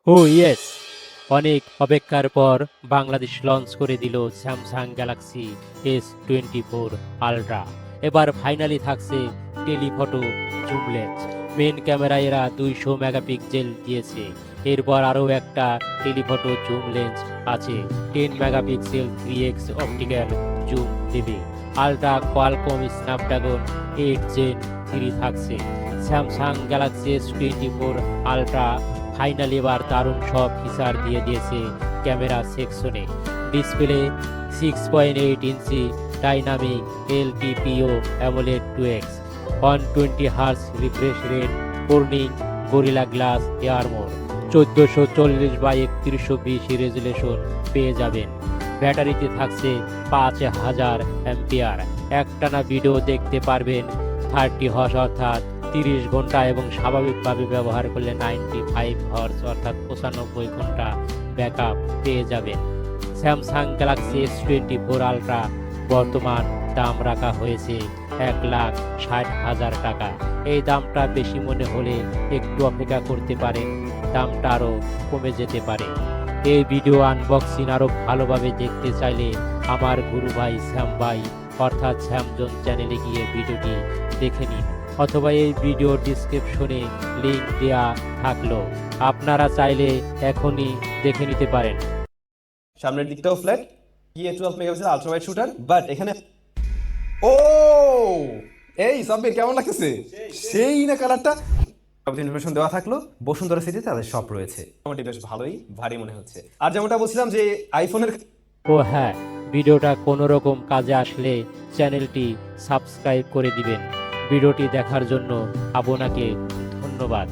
ও yes, অনেক অপেক্ষার পর বাংলাদেশ লঞ্চ করে দিল স্যামসাং গ্যালাক্সি S24 আলট্রা। এবার ফাইনালি থাকছে টেলিফটো জুম লেন্স। মেন ক্যামেরায় এরা 200 মেগাপিক্সেল দিয়েছে। এরপর আরও একটা টেলিফটো জুম লেন্স আছে, 10 মেগাপিক্সেল 3x অপটিক্যাল জুম দেবে। আলট্রা কোয়ালকম স্ন্যাপড্রাগন 8 জেন 3 থাকছে। Samsung Galaxy S24 ultra finally এবার দারুণ সব ফিচার দিয়ে দিয়েছে ক্যামেরা সেকশনে। Display 6.8 inch dynamic LTPO AMOLED 2x, 120 hertz refresh rate, Corning Gorilla glass armour, 1440x3120 resolution পেয়ে যাবেন। ব্যাটারিতে থাকছে 5000 অ্যাম্পিয়ার। একটানা ভিডিও দেখতে পারবেন 30 হর্স অর্থাৎ 30 ঘন্টা, এবং স্বাভাবিকভাবে ব্যবহার করলে 95 হর্স অর্থাৎ 95 ঘন্টা ব্যাকআপ পেয়ে যাবেন। স্যামসাং গ্যালাক্সি S24 আলট্রা বর্তমান দাম রাখা হয়েছে 1,60,000 টাকা। এই দামটা বেশি মনে হলে একটু অপেক্ষা করতে পারেন, দামটা আরও কমে যেতে পারে। এই ভিডিও আনবক্সিং আরও ভালোভাবে দেখতে চাইলে আমার গুরু ভাই শ্যাম ভাই অর্থাৎ শ্যামজন চ্যানেলে গিয়ে ভিডিওটি দেখে নিন, অথবা এই ভিডিও ডিসক্রিপশনে লিংক দেওয়া থাকলো, আপনারা চাইলে এখনই দেখে নিতে পারেন। সামনের দিকটাও ফ্ল্যাট, গিয়ে 12 megapixel ultra wide shooter, but এখানে ও এই সাব্বির কেমন লাগতেছে? সেই না কালারটা ইনফরমেশন দেওয়া থাকলো। বসুন্ধরা সিটিতে তাদের শপ রয়েছে, মোটামুটি বেশ ভালোই ভারী মনে হচ্ছে। আর যেমনটা বলছিলাম যে আইফোনের ও হ্যাঁ, ভিডিওটা কোনো রকম কাজে আসলে চ্যানেলটি সাবস্ক্রাইব করে দিবেন। ভিডিওটি দেখার জন্য আপনাকে ধন্যবাদ।